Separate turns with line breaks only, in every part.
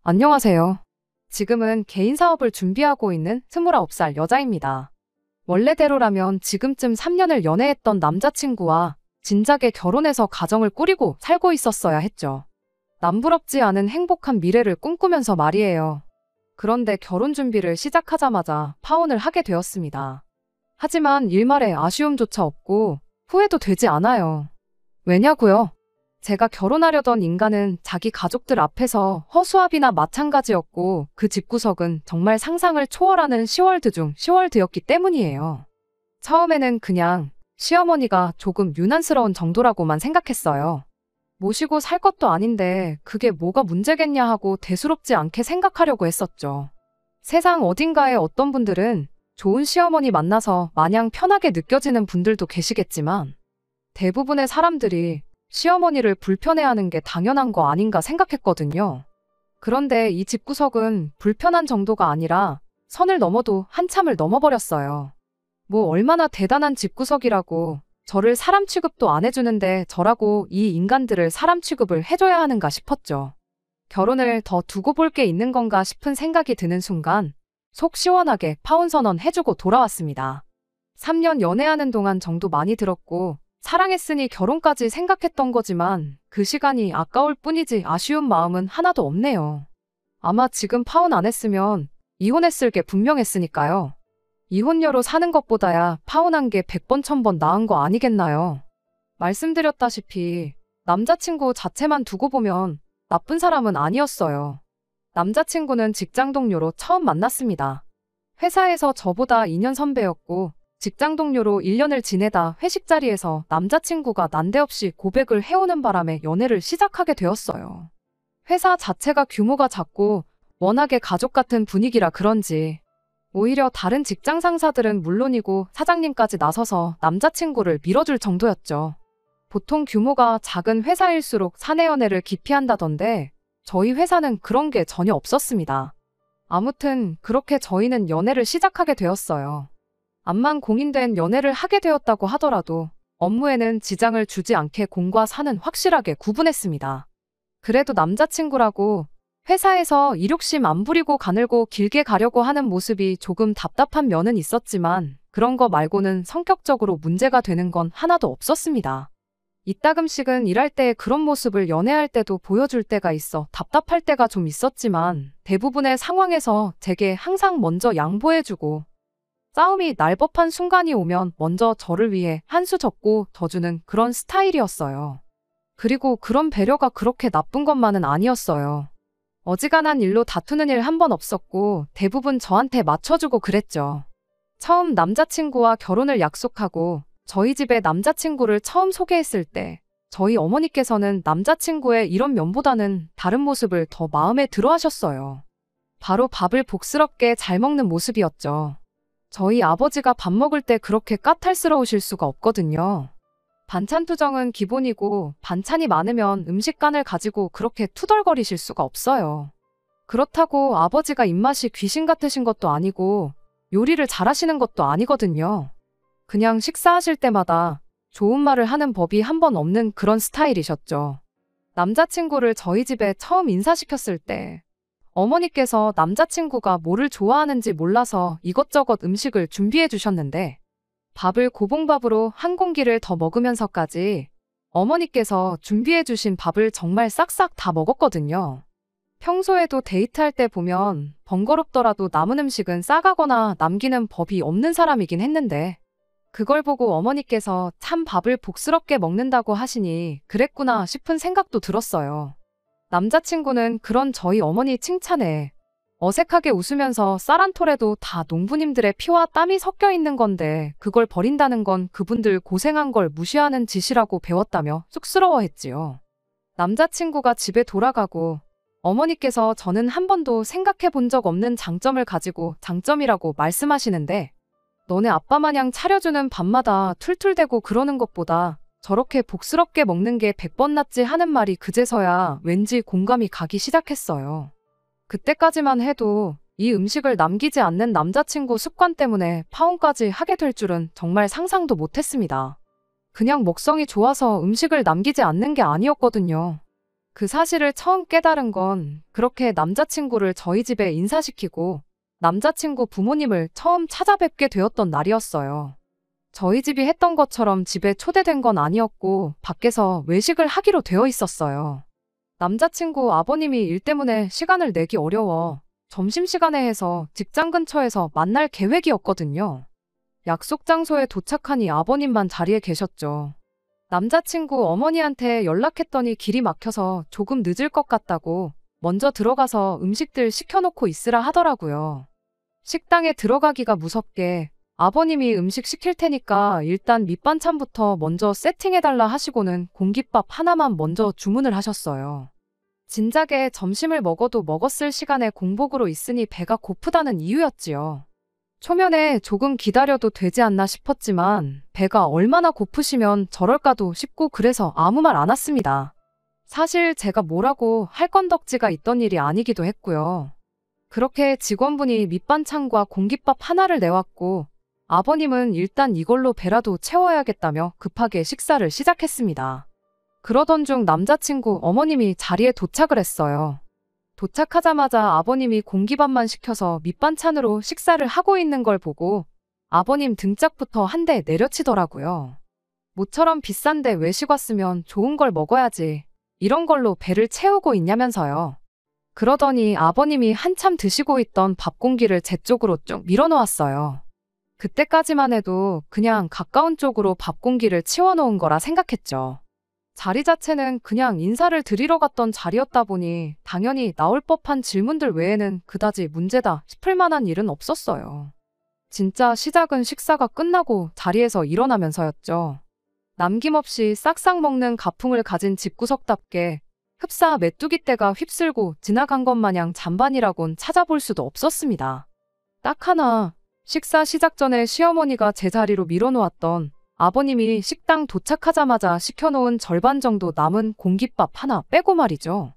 안녕하세요. 지금은 개인 사업을 준비하고 있는 29살 여자입니다. 원래대로라면 지금쯤 3년을 연애했던 남자친구와 진작에 결혼해서 가정을 꾸리고 살고 있었어야 했죠. 남부럽지 않은 행복한 미래를 꿈꾸면서 말이에요. 그런데 결혼 준비를 시작하자마자 파혼을 하게 되었습니다. 하지만 일말의 아쉬움조차 없고 후회도 되지 않아요. 왜냐고요? 제가 결혼하려던 인간은 자기 가족들 앞에서 허수아비나 마찬가지였고 그 집구석은 정말 상상을 초월하는 시월드 중 시월드였기 때문이에요. 처음에는 그냥 시어머니가 조금 유난스러운 정도라고만 생각했어요. 모시고 살 것도 아닌데 그게 뭐가 문제겠냐 하고 대수롭지 않게 생각하려고 했었죠. 세상 어딘가에 어떤 분들은 좋은 시어머니 만나서 마냥 편하게 느껴지는 분들도 계시겠지만 대부분의 사람들이 시어머니를 불편해하는 게 당연한 거 아닌가 생각했거든요. 그런데 이 집구석은 불편한 정도가 아니라 선을 넘어도 한참을 넘어버렸어요. 뭐 얼마나 대단한 집구석이라고 저를 사람 취급도 안 해주는데 저라고 이 인간들을 사람 취급을 해줘야 하는가 싶었죠. 결혼을 더 두고 볼 게 있는 건가 싶은 생각이 드는 순간 속 시원하게 파혼 선언 해주고 돌아왔습니다. 3년 연애하는 동안 정도 많이 들었고 사랑했으니 결혼까지 생각했던 거지만 그 시간이 아까울 뿐이지 아쉬운 마음은 하나도 없네요. 아마 지금 파혼 안 했으면 이혼했을 게 분명했으니까요. 이혼녀로 사는 것보다야 파혼한 게 100번 1000번 나은 거 아니겠나요? 말씀드렸다시피 남자친구 자체만 두고 보면 나쁜 사람은 아니었어요. 남자친구는 직장 동료로 처음 만났습니다. 회사에서 저보다 2년 선배였고 직장 동료로 1년을 지내다 회식 자리에서 남자친구가 난데없이 고백을 해오는 바람에 연애를 시작하게 되었어요. 회사 자체가 규모가 작고 워낙에 가족 같은 분위기라 그런지 오히려 다른 직장 상사들은 물론이고 사장님까지 나서서 남자친구를 밀어줄 정도였죠. 보통 규모가 작은 회사일수록 사내 연애를 기피한다던데 저희 회사는 그런 게 전혀 없었습니다. 아무튼 그렇게 저희는 연애를 시작하게 되었어요. 암만 공인된 연애를 하게 되었다고 하더라도 업무에는 지장을 주지 않게 공과 사는 확실하게 구분했습니다. 그래도 남자친구라고 회사에서 이욕심 안 부리고 가늘고 길게 가려고 하는 모습이 조금 답답한 면은 있었지만 그런 거 말고는 성격적으로 문제가 되는 건 하나도 없었습니다. 이따금씩은 일할 때 그런 모습을 연애할 때도 보여줄 때가 있어 답답할 때가 좀 있었지만 대부분의 상황에서 제게 항상 먼저 양보해주고 싸움이 날 법한 순간이 오면 먼저 저를 위해 한 수 접고 더 주는 그런 스타일이었어요. 그리고 그런 배려가 그렇게 나쁜 것만은 아니었어요. 어지간한 일로 다투는 일 한 번 없었고 대부분 저한테 맞춰주고 그랬죠. 처음 남자친구와 결혼을 약속하고 저희 집에 남자친구를 처음 소개했을 때 저희 어머니께서는 남자친구의 이런 면보다는 다른 모습을 더 마음에 들어 하셨어요. 바로 밥을 복스럽게 잘 먹는 모습이었죠. 저희 아버지가 밥 먹을 때 그렇게 까탈스러우실 수가 없거든요. 반찬 투정은 기본이고 반찬이 많으면 음식간을 가지고 그렇게 투덜거리실 수가 없어요. 그렇다고 아버지가 입맛이 귀신 같으신 것도 아니고 요리를 잘하시는 것도 아니거든요. 그냥 식사하실 때마다 좋은 말을 하는 법이 한 번 없는 그런 스타일이셨죠. 남자친구를 저희 집에 처음 인사시켰을 때 어머니께서 남자친구가 뭐를 좋아하는지 몰라서 이것저것 음식을 준비해 주셨는데 밥을 고봉밥으로 한 공기를 더 먹으면서까지 어머니께서 준비해 주신 밥을 정말 싹싹 다 먹었거든요. 평소에도 데이트할 때 보면 번거롭더라도 남은 음식은 싸가거나 남기는 법이 없는 사람이긴 했는데 그걸 보고 어머니께서 참 밥을 복스럽게 먹는다고 하시니 그랬구나 싶은 생각도 들었어요. 남자친구는 그런 저희 어머니 칭찬에 어색하게 웃으면서 쌀 한 톨에도 다 농부님들의 피와 땀이 섞여 있는 건데 그걸 버린다는 건 그분들 고생한 걸 무시하는 짓이라고 배웠다며 쑥스러워했지요. 남자친구가 집에 돌아가고 어머니께서 저는 한 번도 생각해 본 적 없는 장점을 가지고 장점이라고 말씀하시는데 너네 아빠 마냥 차려주는 밥마다 툴툴대고 그러는 것보다 저렇게 복스럽게 먹는 게 100번 낫지 하는 말이 그제서야 왠지 공감이 가기 시작했어요. 그때까지만 해도 이 음식을 남기지 않는 남자친구 습관 때문에 파혼까지 하게 될 줄은 정말 상상도 못했습니다. 그냥 먹성이 좋아서 음식을 남기지 않는 게 아니었거든요. 그 사실을 처음 깨달은 건 그렇게 남자친구를 저희 집에 인사시키고 남자친구 부모님을 처음 찾아뵙게 되었던 날이었어요. 저희 집이 했던 것처럼 집에 초대된 건 아니었고 밖에서 외식을 하기로 되어 있었어요. 남자친구 아버님이 일 때문에 시간을 내기 어려워 점심시간에 해서 직장 근처에서 만날 계획이었거든요. 약속 장소에 도착하니 아버님만 자리에 계셨죠. 남자친구 어머니한테 연락했더니 길이 막혀서 조금 늦을 것 같다고 먼저 들어가서 음식들 시켜놓고 있으라 하더라고요. 식당에 들어가기가 무섭게 아버님이 음식 시킬 테니까 일단 밑반찬부터 먼저 세팅해달라 하시고는 공깃밥 하나만 먼저 주문을 하셨어요. 진작에 점심을 먹어도 먹었을 시간에 공복으로 있으니 배가 고프다는 이유였지요. 초면에 조금 기다려도 되지 않나 싶었지만 배가 얼마나 고프시면 저럴까도 싶고 그래서 아무 말 안 했습니다. 사실 제가 뭐라고 할 건덕지가 있던 일이 아니기도 했고요. 그렇게 직원분이 밑반찬과 공깃밥 하나를 내왔고 아버님은 일단 이걸로 배라도 채워야겠다며 급하게 식사를 시작했습니다. 그러던 중 남자친구 어머님이 자리에 도착을 했어요. 도착하자마자 아버님이 공깃밥만 시켜서 밑반찬으로 식사를 하고 있는 걸 보고 아버님 등짝부터 한 대 내려치더라고요. 모처럼 비싼데 외식 왔으면 좋은 걸 먹어야지. 이런 걸로 배를 채우고 있냐면서요. 그러더니 아버님이 한참 드시고 있던 밥 공기를 제 쪽으로 쭉 밀어놓았어요. 그때까지만 해도 그냥 가까운 쪽으로 밥 공기를 치워놓은 거라 생각했죠. 자리 자체는 그냥 인사를 드리러 갔던 자리였다 보니 당연히 나올 법한 질문들 외에는 그다지 문제다 싶을 만한 일은 없었어요. 진짜 시작은 식사가 끝나고 자리에서 일어나면서였죠. 남김없이 싹싹 먹는 가풍을 가진 집구석답게 흡사 메뚜기 떼가 휩쓸고 지나간 것 마냥 잔반이라곤 찾아볼 수도 없었습니다. 딱 하나, 식사 시작 전에 시어머니가 제 자리로 밀어놓았던 아버님이 식당 도착하자마자 시켜놓은 절반 정도 남은 공깃밥 하나 빼고 말이죠.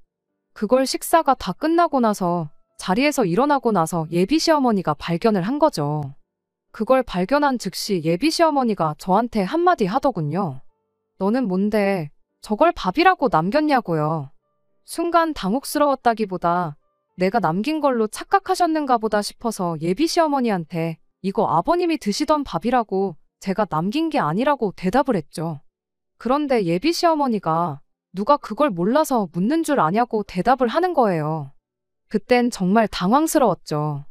그걸 식사가 다 끝나고 나서 자리에서 일어나고 나서 예비 시어머니가 발견을 한 거죠. 그걸 발견한 즉시 예비 시어머니가 저한테 한마디 하더군요. 너는 뭔데 저걸 밥이라고 남겼냐고요. 순간 당혹스러웠다기보다 내가 남긴 걸로 착각하셨는가 보다 싶어서 예비 시어머니한테 이거 아버님이 드시던 밥이라고 제가 남긴 게 아니라고 대답을 했죠. 그런데 예비 시어머니가 누가 그걸 몰라서 묻는 줄 아냐고 대답을 하는 거예요. 그땐 정말 당황스러웠죠.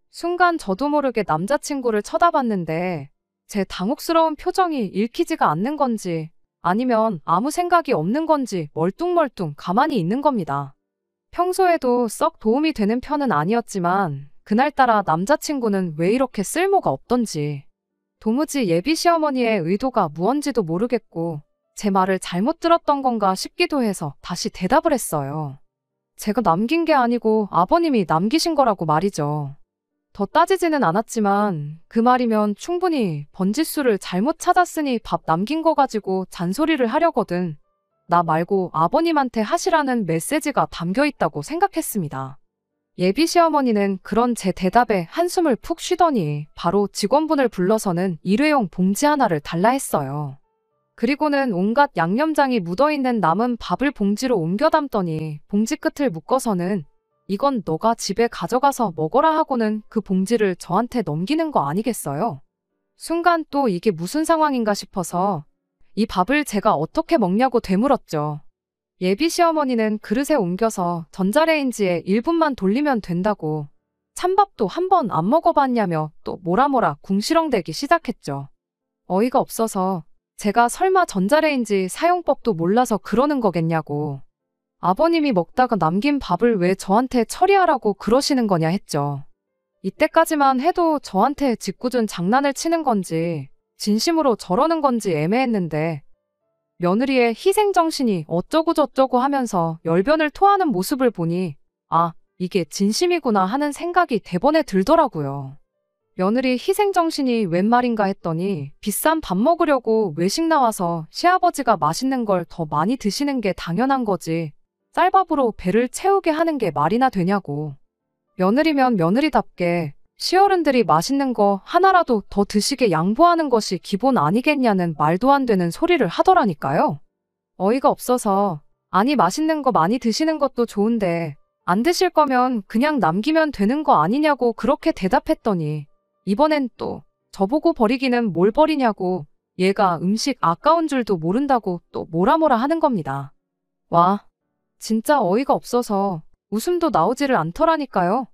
순간 저도 모르게 남자친구를 쳐다봤는데 제 당혹스러운 표정이 읽히지가 않는 건지 아니면 아무 생각이 없는 건지 멀뚱멀뚱 가만히 있는 겁니다. 평소에도 썩 도움이 되는 편은 아니었지만 그날따라 남자친구는 왜 이렇게 쓸모가 없던지 도무지 예비 시어머니의 의도가 무언지도 모르겠고 제 말을 잘못 들었던 건가 싶기도 해서 다시 대답을 했어요. 제가 남긴 게 아니고 아버님이 남기신 거라고 말이죠. 더 따지지는 않았지만 그 말이면 충분히 번지수를 잘못 찾았으니 밥 남긴 거 가지고 잔소리를 하려거든. 나 말고 아버님한테 하시라는 메시지가 담겨 있다고 생각했습니다. 예비 시어머니는 그런 제 대답에 한숨을 푹 쉬더니 바로 직원분을 불러서는 일회용 봉지 하나를 달라 했어요. 그리고는 온갖 양념장이 묻어있는 남은 밥을 봉지로 옮겨 담더니 봉지 끝을 묶어서는 이건 너가 집에 가져가서 먹어라 하고는 그 봉지를 저한테 넘기는 거 아니겠어요? 순간 또 이게 무슨 상황인가 싶어서 이 밥을 제가 어떻게 먹냐고 되물었죠. 예비 시어머니는 그릇에 옮겨서 전자레인지에 1분만 돌리면 된다고 찬밥도 한 번 안 먹어봤냐며 또 뭐라 궁시렁대기 시작했죠. 어이가 없어서 제가 설마 전자레인지 사용법도 몰라서 그러는 거겠냐고. 아버님이 먹다가 남긴 밥을 왜 저한테 처리하라고 그러시는 거냐 했죠. 이때까지만 해도 저한테 짓궂은 장난을 치는 건지 진심으로 저러는 건지 애매했는데 며느리의 희생정신이 어쩌고저쩌고 하면서 열변을 토하는 모습을 보니 아, 이게 진심이구나 하는 생각이 대번에 들더라고요. 며느리 희생정신이 웬 말인가 했더니 비싼 밥 먹으려고 외식 나와서 시아버지가 맛있는 걸 더 많이 드시는 게 당연한 거지 쌀밥으로 배를 채우게 하는 게 말이나 되냐고. 며느리면 며느리답게 시어른들이 맛있는 거 하나라도 더 드시게 양보하는 것이 기본 아니겠냐는 말도 안 되는 소리를 하더라니까요. 어이가 없어서 아니, 맛있는 거 많이 드시는 것도 좋은데 안 드실 거면 그냥 남기면 되는 거 아니냐고 그렇게 대답했더니 이번엔 또 저보고 버리기는 뭘 버리냐고 얘가 음식 아까운 줄도 모른다고 또 뭐라 하는 겁니다. 와, 진짜 어이가 없어서 웃음도 나오지를 않더라니까요.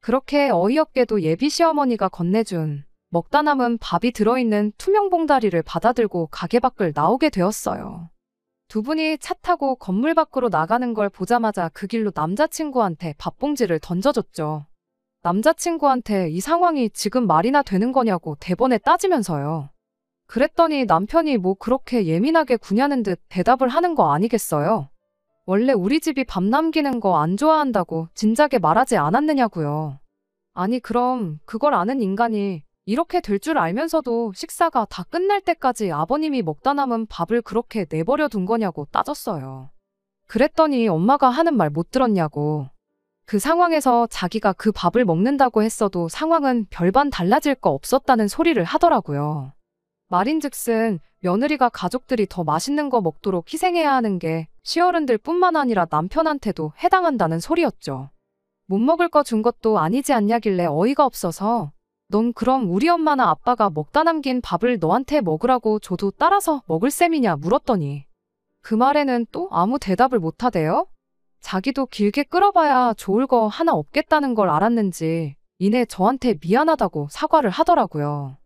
그렇게 어이없게도 예비 시어머니가 건네준 먹다 남은 밥이 들어있는 투명 봉다리를 받아들고 가게 밖을 나오게 되었어요. 두 분이 차 타고 건물 밖으로 나가는 걸 보자마자 그 길로 남자친구한테 밥봉지를 던져줬죠. 남자친구한테 이 상황이 지금 말이나 되는 거냐고 대번에 따지면서요. 그랬더니 남편이 뭐 그렇게 예민하게 구냐는 듯 대답을 하는 거 아니겠어요? 원래 우리 집이 밥 남기는 거 안 좋아한다고 진작에 말하지 않았느냐고요. 아니, 그럼 그걸 아는 인간이 이렇게 될 줄 알면서도 식사가 다 끝날 때까지 아버님이 먹다 남은 밥을 그렇게 내버려 둔 거냐고 따졌어요. 그랬더니 엄마가 하는 말 못 들었냐고. 그 상황에서 자기가 그 밥을 먹는다고 했어도 상황은 별반 달라질 거 없었다는 소리를 하더라고요. 말인즉슨 며느리가 가족들이 더 맛있는 거 먹도록 희생해야 하는 게 시어른들 뿐만 아니라 남편한테도 해당한다는 소리였죠. 못 먹을 거 준 것도 아니지 않냐길래 어이가 없어서 넌 그럼 우리 엄마나 아빠가 먹다 남긴 밥을 너한테 먹으라고 줘도 따라서 먹을 셈이냐 물었더니 그 말에는 또 아무 대답을 못 하대요. 자기도 길게 끌어봐야 좋을 거 하나 없겠다는 걸 알았는지 이내 저한테 미안하다고 사과를 하더라고요.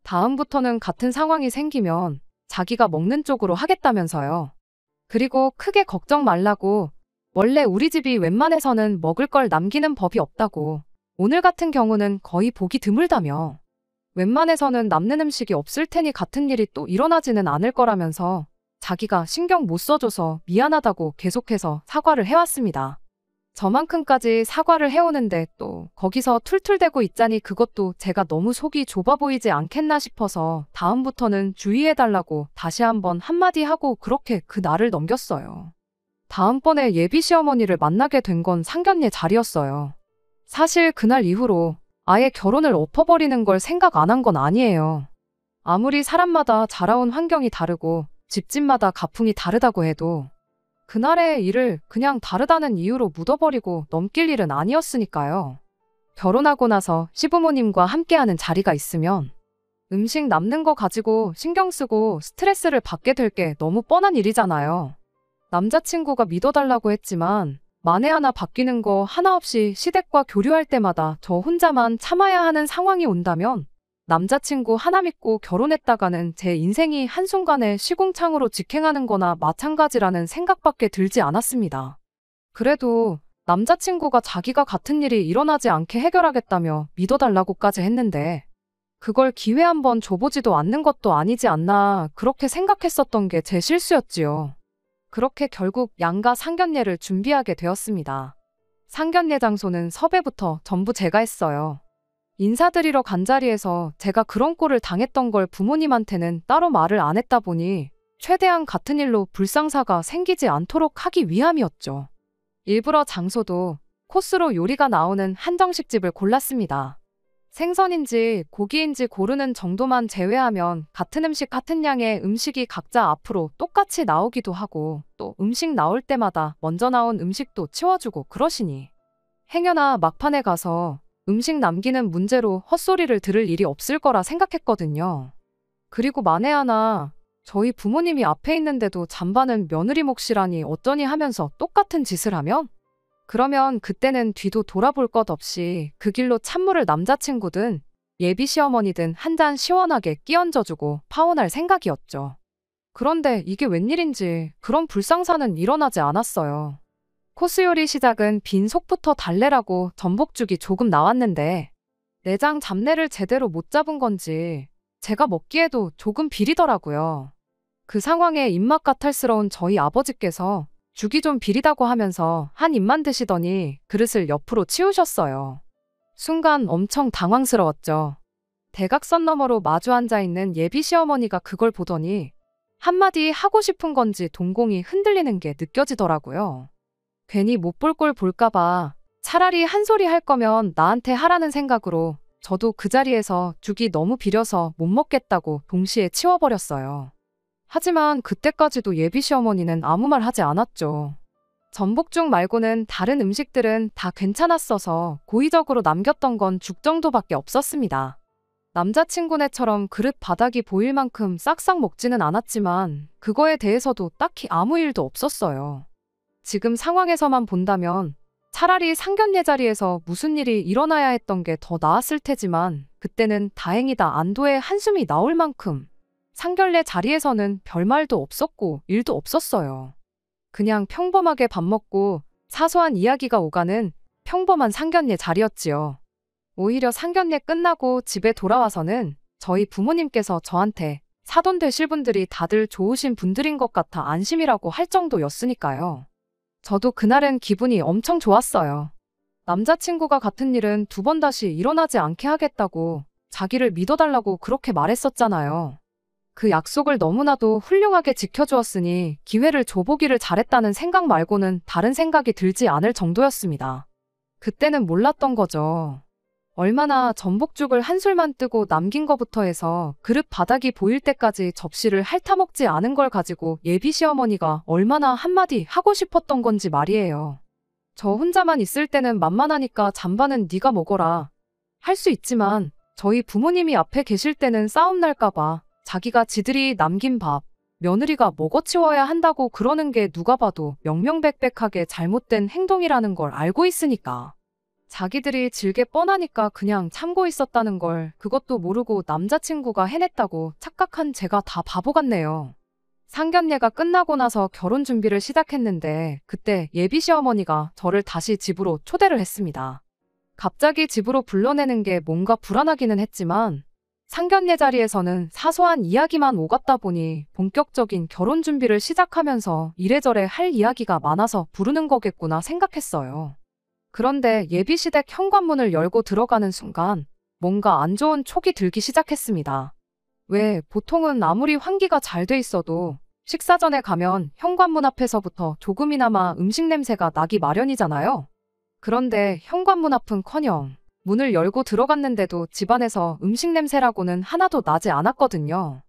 다음부터는 같은 상황이 생기면 자기가 먹는 쪽으로 하겠다면서요. 그리고 크게 걱정 말라고 원래 우리 집이 웬만해서는 먹을 걸 남기는 법이 없다고 오늘 같은 경우는 거의 보기 드물다며 웬만해서는 남는 음식이 없을 테니 같은 일이 또 일어나지는 않을 거라면서 자기가 신경 못 써줘서 미안하다고 계속해서 사과를 해왔습니다. 저만큼까지 사과를 해오는데 또 거기서 툴툴대고 있자니 그것도 제가 너무 속이 좁아 보이지 않겠나 싶어서 다음부터는 주의해달라고 다시 한번 한마디 하고 그렇게 그 날을 넘겼어요. 다음번에 예비 시어머니를 만나게 된 건 상견례 자리였어요. 사실 그날 이후로 아예 결혼을 엎어버리는 걸 생각 안 한 건 아니에요. 아무리 사람마다 자라온 환경이 다르고 집집마다 가풍이 다르다고 해도 그날의 일을 그냥 다르다는 이유로 묻어버리고 넘길 일은 아니었으니까요. 결혼하고 나서 시부모님과 함께하는 자리가 있으면 음식 남는 거 가지고 신경 쓰고 스트레스를 받게 될 게 너무 뻔한 일이잖아요. 남자친구가 믿어달라고 했지만 만에 하나 바뀌는 거 하나 없이 시댁과 교류할 때마다 저 혼자만 참아야 하는 상황이 온다면 남자친구 하나 믿고 결혼했다가는 제 인생이 한순간에 시궁창으로 직행하는 거나 마찬가지라는 생각밖에 들지 않았습니다. 그래도 남자친구가 자기가 같은 일이 일어나지 않게 해결하겠다며 믿어달라고까지 했는데 그걸 기회 한번 줘보지도 않는 것도 아니지 않나 그렇게 생각했었던 게 제 실수였지요. 그렇게 결국 양가 상견례를 준비하게 되었습니다. 상견례 장소는 섭외부터 전부 제가 했어요. 인사드리러 간 자리에서 제가 그런 꼴을 당했던 걸 부모님한테는 따로 말을 안 했다 보니 최대한 같은 일로 불상사가 생기지 않도록 하기 위함이었죠. 일부러 장소도 코스로 요리가 나오는 한정식집을 골랐습니다. 생선인지 고기인지 고르는 정도만 제외하면 같은 음식 같은 양의 음식이 각자 앞으로 똑같이 나오기도 하고 또 음식 나올 때마다 먼저 나온 음식도 치워주고 그러시니 행여나 막판에 가서 음식 남기는 문제로 헛소리를 들을 일이 없을 거라 생각했거든요. 그리고 만에 하나 저희 부모님이 앞에 있는데도 잠바는 며느리 몫이라니 어쩌니 하면서 똑같은 짓을 하면? 그러면 그때는 뒤도 돌아볼 것 없이 그 길로 찬물을 남자친구든 예비 시어머니든 한 잔 시원하게 끼얹어주고 파혼할 생각이었죠. 그런데 이게 웬일인지 그런 불상사는 일어나지 않았어요. 코스 요리 시작은 빈 속부터 달래라고 전복죽이 조금 나왔는데 내장 잡내를 제대로 못 잡은 건지 제가 먹기에도 조금 비리더라고요. 그 상황에 입맛 까탈스러운 저희 아버지께서 죽이 좀 비리다고 하면서 한 입만 드시더니 그릇을 옆으로 치우셨어요. 순간 엄청 당황스러웠죠. 대각선 너머로 마주 앉아있는 예비 시어머니가 그걸 보더니 한마디 하고 싶은 건지 동공이 흔들리는 게 느껴지더라고요. 괜히 못 볼 꼴 볼까봐 차라리 한 소리 할 거면 나한테 하라는 생각으로 저도 그 자리에서 죽이 너무 비려서 못 먹겠다고 동시에 치워버렸어요. 하지만 그때까지도 예비 시어머니는 아무 말 하지 않았죠. 전복죽 말고는 다른 음식들은 다 괜찮았어서 고의적으로 남겼던 건 죽 정도밖에 없었습니다. 남자친구네처럼 그릇 바닥이 보일 만큼 싹싹 먹지는 않았지만 그거에 대해서도 딱히 아무 일도 없었어요. 지금 상황에서만 본다면 차라리 상견례 자리에서 무슨 일이 일어나야 했던 게 더 나았을 테지만 그때는 다행이다 안도의 한숨이 나올 만큼 상견례 자리에서는 별말도 없었고 일도 없었어요. 그냥 평범하게 밥 먹고 사소한 이야기가 오가는 평범한 상견례 자리였지요. 오히려 상견례 끝나고 집에 돌아와서는 저희 부모님께서 저한테 사돈 되실 분들이 다들 좋으신 분들인 것 같아 안심이라고 할 정도였으니까요. 저도 그날은 기분이 엄청 좋았어요. 남자친구가 같은 일은 2번 다시 일어나지 않게 하겠다고 자기를 믿어달라고 그렇게 말했었잖아요. 그 약속을 너무나도 훌륭하게 지켜주었으니 기회를 줘보기를 잘했다는 생각 말고는 다른 생각이 들지 않을 정도였습니다. 그때는 몰랐던 거죠. 얼마나 전복죽을 한 술만 뜨고 남긴 거부터 해서 그릇 바닥이 보일 때까지 접시를 핥아먹지 않은 걸 가지고 예비 시어머니가 얼마나 한마디 하고 싶었던 건지 말이에요. 저 혼자만 있을 때는 만만하니까 잠반은 네가 먹어라 할 수 있지만 저희 부모님이 앞에 계실 때는 싸움 날까봐 자기가 지들이 남긴 밥 며느리가 먹어치워야 한다고 그러는 게 누가 봐도 명명백백하게 잘못된 행동이라는 걸 알고 있으니까. 자기들이 질게 뻔하니까 그냥 참고 있었다는 걸 그것도 모르고 남자친구가 해냈다고 착각한 제가 다 바보 같네요. 상견례가 끝나고 나서 결혼 준비를 시작했는데 그때 예비 시어머니가 저를 다시 집으로 초대를 했습니다. 갑자기 집으로 불러내는 게 뭔가 불안하기는 했지만 상견례 자리에서는 사소한 이야기만 오갔다 보니 본격적인 결혼 준비를 시작하면서 이래저래 할 이야기가 많아서 부르는 거겠구나 생각했어요. 그런데 예비시댁 현관문을 열고 들어가는 순간 뭔가 안 좋은 촉이 들기 시작했습니다. 왜 보통은 아무리 환기가 잘 돼 있어도 식사 전에 가면 현관문 앞에서부터 조금이나마 음식 냄새가 나기 마련이잖아요. 그런데 현관문 앞은커녕 문을 열고 들어갔는데도 집안에서 음식 냄새라고는 하나도 나지 않았거든요.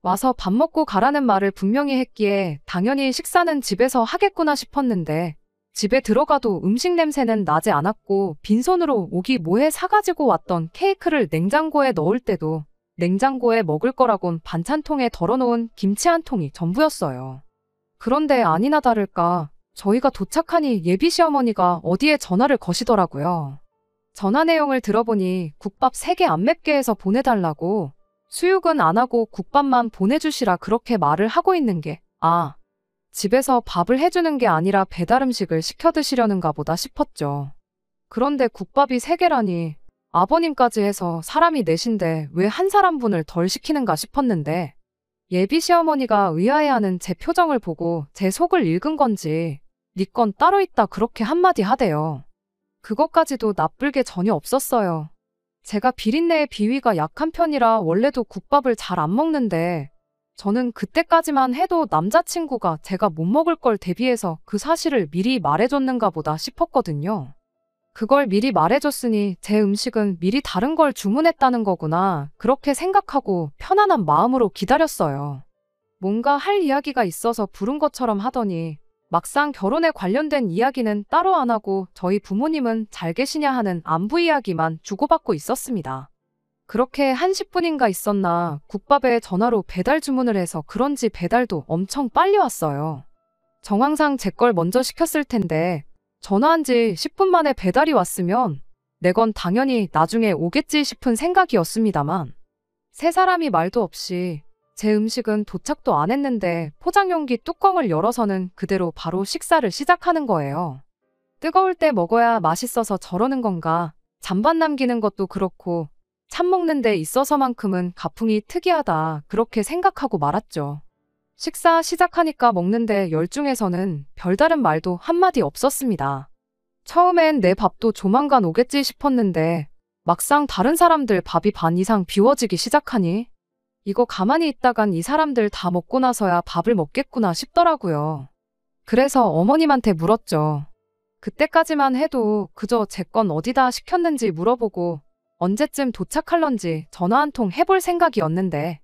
와서 밥 먹고 가라는 말을 분명히 했기에 당연히 식사는 집에서 하겠구나 싶었는데 집에 들어가도 음식 냄새는 나지 않았고 빈손으로 오기 뭐해 사가지고 왔던 케이크를 냉장고에 넣을 때도 냉장고에 먹을 거라곤 반찬통에 덜어놓은 김치 한 통이 전부였어요. 그런데 아니나 다를까 저희가 도착하니 예비 시어머니가 어디에 전화를 거시더라고요. 전화 내용을 들어보니 국밥 3개 안 맵게 해서 보내달라고 수육은 안 하고 국밥만 보내주시라 그렇게 말을 하고 있는 게 집에서 밥을 해주는 게 아니라 배달 음식을 시켜 드시려는가 보다 싶었죠. 그런데 국밥이 3개라니 아버님까지 해서 사람이 넷인데 왜 한 사람분을 덜 시키는가 싶었는데 예비 시어머니가 의아해하는 제 표정을 보고 제 속을 읽은 건지 네 건 따로 있다 그렇게 한마디 하대요. 그것까지도 나쁠 게 전혀 없었어요. 제가 비린내의 비위가 약한 편이라 원래도 국밥을 잘 안 먹는데 저는 그때까지만 해도 남자친구가 제가 못 먹을 걸 대비해서 그 사실을 미리 말해줬는가 보다 싶었거든요. 그걸 미리 말해줬으니 제 음식은 미리 다른 걸 주문했다는 거구나 그렇게 생각하고 편안한 마음으로 기다렸어요. 뭔가 할 이야기가 있어서 부른 것처럼 하더니 막상 결혼에 관련된 이야기는 따로 안 하고 저희 부모님은 잘 계시냐 하는 안부 이야기만 주고받고 있었습니다. 그렇게 한 10분인가 있었나 국밥에 전화로 배달 주문을 해서 그런지 배달도 엄청 빨리 왔어요. 정황상 제 걸 먼저 시켰을 텐데 전화한 지 10분 만에 배달이 왔으면 내 건 당연히 나중에 오겠지 싶은 생각이었습니다만 세 사람이 말도 없이 제 음식은 도착도 안 했는데 포장용기 뚜껑을 열어서는 그대로 바로 식사를 시작하는 거예요. 뜨거울 때 먹어야 맛있어서 저러는 건가 잔반 남기는 것도 그렇고 참 먹는 데 있어서만큼은 가풍이 특이하다 그렇게 생각하고 말았죠. 식사 시작하니까 먹는데 열중해서는 별다른 말도 한마디 없었습니다. 처음엔 내 밥도 조만간 오겠지 싶었는데 막상 다른 사람들 밥이 반 이상 비워지기 시작하니 이거 가만히 있다간 이 사람들 다 먹고 나서야 밥을 먹겠구나 싶더라고요. 그래서 어머님한테 물었죠. 그때까지만 해도 그저 제 건 어디다 시켰는지 물어보고 언제쯤 도착할런지 전화 한 통 해볼 생각이었는데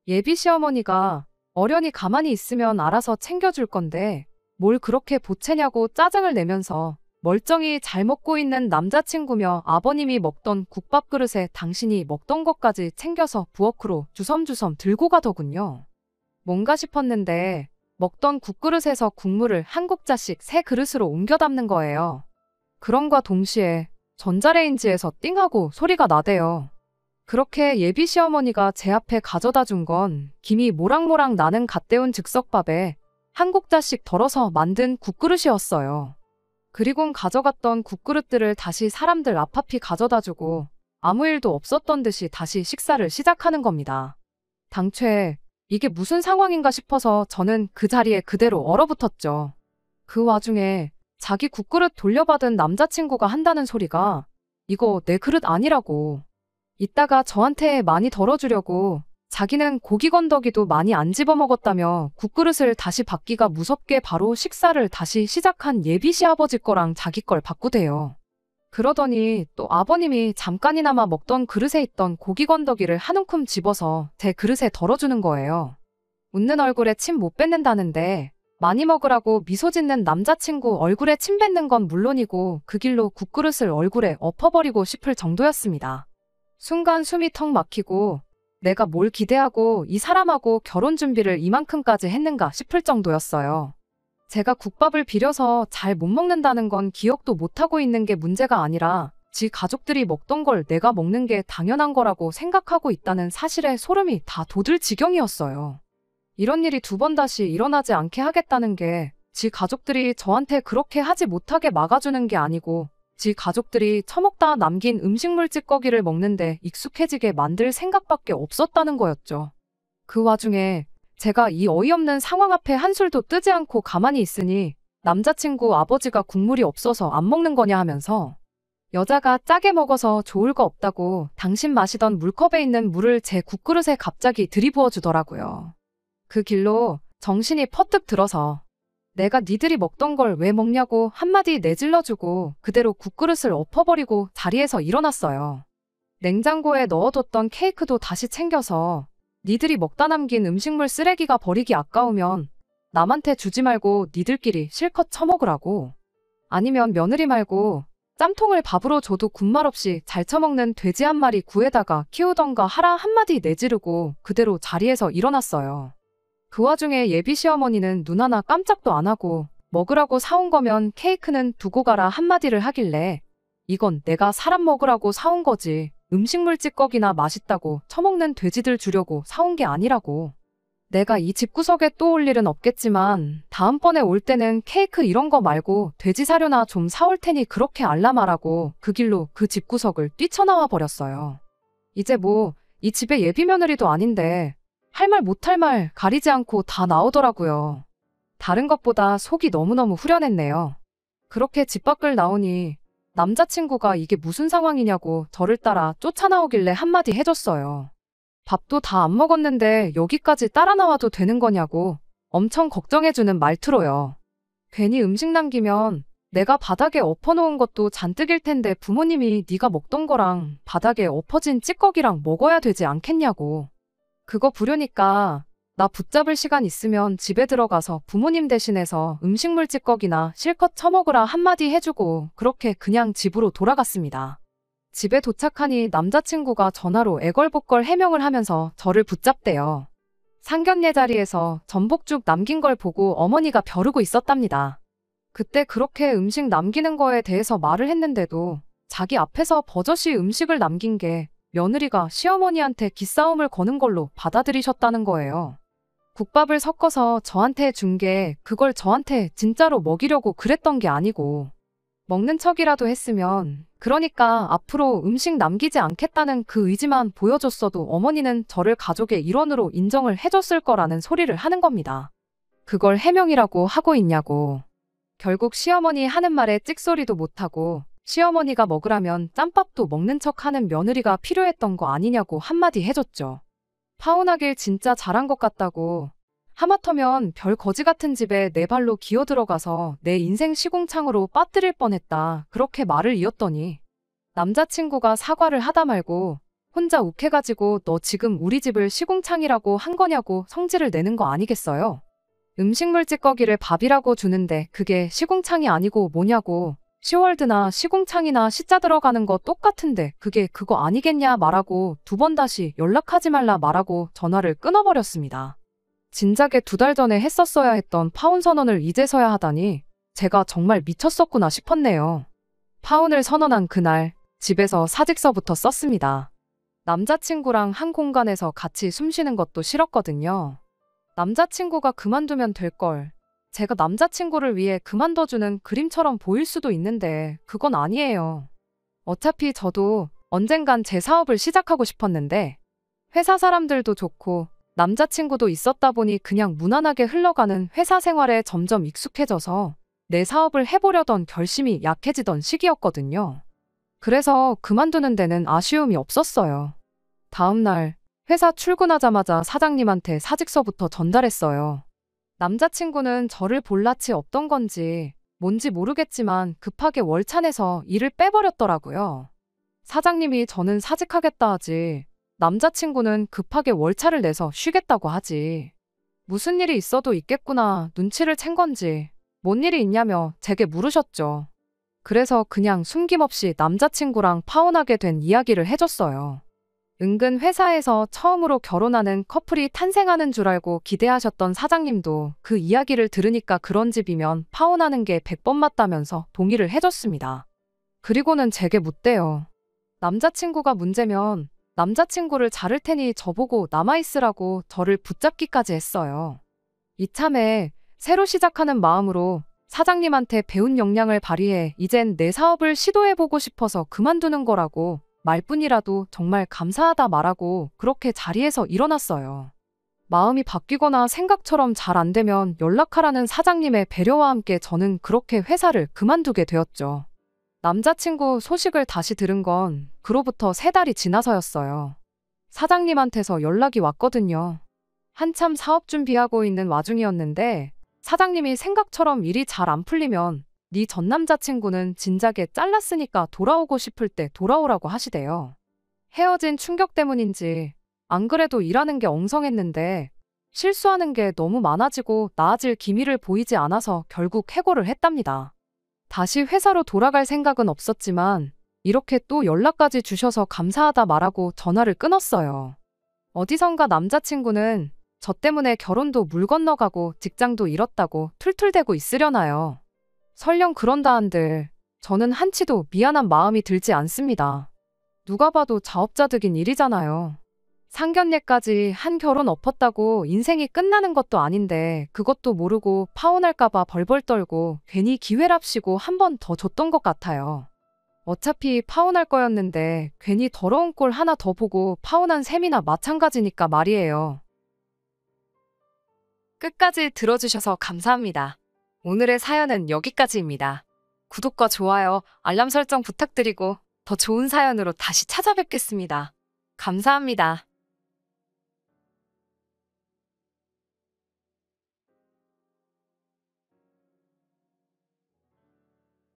예비 시어머니가 어련히 가만히 있으면 알아서 챙겨줄 건데 뭘 그렇게 보채냐고 짜증을 내면서 멀쩡히 잘 먹고 있는 남자친구며 아버님이 먹던 국밥 그릇에 당신이 먹던 것까지 챙겨서 부엌으로 주섬주섬 들고 가더군요. 뭔가 싶었는데 먹던 국그릇에서 국물을 한 국자씩 새 그릇으로 옮겨 담는 거예요. 그럼과 동시에 전자레인지에서 띵하고 소리가 나대요. 그렇게 예비 시어머니가 제 앞에 가져다 준 건 김이 모락모락 나는 갓 데운 즉석밥에 한 국자씩 덜어서 만든 국그릇이었어요. 그리곤 가져갔던 국그릇들을 다시 사람들 앞앞이 가져다 주고 아무 일도 없었던 듯이 다시 식사를 시작하는 겁니다. 당최 이게 무슨 상황인가 싶어서 저는 그 자리에 그대로 얼어붙었죠. 그 와중에 자기 국그릇 돌려받은 남자친구가 한다는 소리가 이거 내 그릇 아니라고. 이따가 저한테 많이 덜어주려고 자기는 고기 건더기도 많이 안 집어먹었다며 국그릇을 다시 받기가 무섭게 바로 식사를 다시 시작한 예비 시아버지 거랑 자기 걸 바꾸대요. 그러더니 또 아버님이 잠깐이나마 먹던 그릇에 있던 고기 건더기를 한 움큼 집어서 제 그릇에 덜어주는 거예요. 웃는 얼굴에 침 못 뱉는다는데 많이 먹으라고 미소 짓는 남자친구 얼굴에 침 뱉는 건 물론이고 그 길로 국그릇을 얼굴에 엎어버리고 싶을 정도였습니다. 순간 숨이 턱 막히고 내가 뭘 기대하고 이 사람하고 결혼 준비를 이만큼까지 했는가 싶을 정도였어요. 제가 국밥을 비려서 잘 못 먹는다는 건 기억도 못하고 있는 게 문제가 아니라 지 가족들이 먹던 걸 내가 먹는 게 당연한 거라고 생각하고 있다는 사실에 소름이 다 돋을 지경이었어요. 이런 일이 두 번 다시 일어나지 않게 하겠다는 게 지 가족들이 저한테 그렇게 하지 못하게 막아주는 게 아니고 지 가족들이 처먹다 남긴 음식물 찌꺼기를 먹는데 익숙해지게 만들 생각밖에 없었다는 거였죠. 그 와중에 제가 이 어이없는 상황 앞에 한술도 뜨지 않고 가만히 있으니 남자친구 아버지가 국물이 없어서 안 먹는 거냐 하면서 여자가 짜게 먹어서 좋을 거 없다고 당신 마시던 물컵에 있는 물을 제 국그릇에 갑자기 들이부어 주더라고요. 그 길로 정신이 퍼뜩 들어서 내가 니들이 먹던 걸 왜 먹냐고 한마디 내질러주고 그대로 국그릇을 엎어버리고 자리에서 일어났어요. 냉장고에 넣어뒀던 케이크도 다시 챙겨서 니들이 먹다 남긴 음식물 쓰레기가 버리기 아까우면 남한테 주지 말고 니들끼리 실컷 처먹으라고. 아니면 며느리 말고 짬통을 밥으로 줘도 군말 없이 잘 처먹는 돼지 한 마리 구해다가 키우던가 하라 한마디 내지르고 그대로 자리에서 일어났어요. 그 와중에 예비 시어머니는 눈 하나 깜짝도 안 하고 먹으라고 사온 거면 케이크는 두고 가라 한마디를 하길래 이건 내가 사람 먹으라고 사온 거지 음식물 찌꺼기나 맛있다고 처먹는 돼지들 주려고 사온 게 아니라고. 내가 이 집구석에 또 올 일은 없겠지만 다음번에 올 때는 케이크 이런 거 말고 돼지 사료나 좀 사올 테니 그렇게 알람하라고 그 길로 그 집구석을 뛰쳐나와 버렸어요. 이제 뭐 이 집에 예비 며느리도 아닌데 할 말 못할 말 가리지 않고 다 나오더라고요. 다른 것보다 속이 너무너무 후련했네요. 그렇게 집 밖을 나오니 남자친구가 이게 무슨 상황이냐고 저를 따라 쫓아나오길래 한마디 해줬어요. 밥도 다 안 먹었는데 여기까지 따라 나와도 되는 거냐고 엄청 걱정해주는 말투로요. 괜히 음식 남기면 내가 바닥에 엎어놓은 것도 잔뜩일 텐데 부모님이 네가 먹던 거랑 바닥에 엎어진 찌꺼기랑 먹어야 되지 않겠냐고. 그거 부려니까 나 붙잡을 시간 있으면 집에 들어가서 부모님 대신해서 음식물 찌꺼기나 실컷 처먹으라 한마디 해주고 그렇게 그냥 집으로 돌아갔습니다. 집에 도착하니 남자친구가 전화로 애걸복걸 해명을 하면서 저를 붙잡대요. 상견례 자리에서 전복죽 남긴 걸 보고 어머니가 벼르고 있었답니다. 그때 그렇게 음식 남기는 거에 대해서 말을 했는데도 자기 앞에서 버젓이 음식을 남긴 게 며느리가 시어머니한테 기싸움을 거는 걸로 받아들이셨다는 거예요. 국밥을 섞어서 저한테 준 게 그걸 저한테 진짜로 먹이려고 그랬던 게 아니고 먹는 척이라도 했으면 그러니까 앞으로 음식 남기지 않겠다는 그 의지만 보여줬어도 어머니는 저를 가족의 일원으로 인정을 해줬을 거라는 소리를 하는 겁니다. 그걸 해명이라고 하고 있냐고. 결국 시어머니 하는 말에 찍소리도 못하고 시어머니가 먹으라면 짬밥도 먹는 척하는 며느리가 필요했던 거 아니냐고 한마디 해줬죠. 파혼하길 진짜 잘한 것 같다고. 하마터면 별 거지 같은 집에 내 발로 기어 들어가서 내 인생 시궁창으로 빠뜨릴 뻔했다. 그렇게 말을 이었더니 남자친구가 사과를 하다 말고 혼자 욱해가지고 너 지금 우리 집을 시궁창이라고 한 거냐고 성질을 내는 거 아니겠어요? 음식물 찌꺼기를 밥이라고 주는데 그게 시궁창이 아니고 뭐냐고. 시월드나 시궁창이나 시자 들어가는 거 똑같은데 그게 그거 아니겠냐 말하고 2번 다시 연락하지 말라 말하고 전화를 끊어버렸습니다. 진작에 2달 전에 했었어야 했던 파혼 선언을 이제서야 하다니 제가 정말 미쳤었구나 싶었네요. 파혼을 선언한 그날 집에서 사직서부터 썼습니다. 남자친구랑 한 공간에서 같이 숨 쉬는 것도 싫었거든요. 남자친구가 그만두면 될걸. 제가 남자친구를 위해 그만둬주는 그림처럼 보일 수도 있는데 그건 아니에요. 어차피 저도 언젠간 제 사업을 시작하고 싶었는데 회사 사람들도 좋고 남자친구도 있었다 보니 그냥 무난하게 흘러가는 회사 생활에 점점 익숙해져서 내 사업을 해보려던 결심이 약해지던 시기였거든요. 그래서 그만두는 데는 아쉬움이 없었어요. 다음 날 회사 출근하자마자 사장님한테 사직서부터 전달했어요. 남자친구는 저를 볼 낯이 없던 건지 뭔지 모르겠지만 급하게 월찬에서 일을 빼버렸더라고요. 사장님이 저는 사직하겠다 하지 남자친구는 급하게 월차를 내서 쉬겠다고 하지. 무슨 일이 있어도 있겠구나 눈치를 챈 건지 뭔 일이 있냐며 제게 물으셨죠. 그래서 그냥 숨김없이 남자친구랑 파혼하게 된 이야기를 해줬어요. 은근 회사에서 처음으로 결혼하는 커플이 탄생하는 줄 알고 기대하셨던 사장님도 그 이야기를 들으니까 그런 집이면 파혼하는 게 100번 맞다면서 동의를 해줬습니다. 그리고는 제게 묻대요. 남자친구가 문제면 남자친구를 자를 테니 저보고 남아있으라고 저를 붙잡기까지 했어요. 이참에 새로 시작하는 마음으로 사장님한테 배운 역량을 발휘해 이젠 내 사업을 시도해보고 싶어서 그만두는 거라고 말뿐이라도 정말 감사하다 말하고 그렇게 자리에서 일어났어요. 마음이 바뀌거나 생각처럼 잘 안 되면 연락하라는 사장님의 배려와 함께 저는 그렇게 회사를 그만두게 되었죠. 남자친구 소식을 다시 들은 건 그로부터 3달이 지나서였어요. 사장님한테서 연락이 왔거든요. 한참 사업 준비하고 있는 와중이었는데 사장님이 생각처럼 일이 잘 안 풀리면 네 전 남자친구는 진작에 잘랐으니까 돌아오고 싶을 때 돌아오라고 하시대요. 헤어진 충격 때문인지 안 그래도 일하는 게 엉성했는데 실수하는 게 너무 많아지고 나아질 기미를 보이지 않아서 결국 해고를 했답니다. 다시 회사로 돌아갈 생각은 없었지만 이렇게 또 연락까지 주셔서 감사하다 말하고 전화를 끊었어요. 어디선가 남자친구는 저 때문에 결혼도 물 건너가고 직장도 잃었다고 툴툴대고 있으려나요. 설령 그런다 한들 저는 한치도 미안한 마음이 들지 않습니다. 누가 봐도 자업자득인 일이잖아요. 상견례까지 한 결혼 엎었다고 인생이 끝나는 것도 아닌데 그것도 모르고 파혼할까봐 벌벌 떨고 괜히 기회랍시고 한 번 더 줬던 것 같아요. 어차피 파혼할 거였는데 괜히 더러운 꼴 하나 더 보고 파혼한 셈이나 마찬가지니까 말이에요. 끝까지 들어주셔서 감사합니다. 오늘의 사연은 여기까지입니다. 구독과 좋아요, 알람 설정 부탁드리고 더 좋은 사연으로 다시 찾아뵙겠습니다. 감사합니다.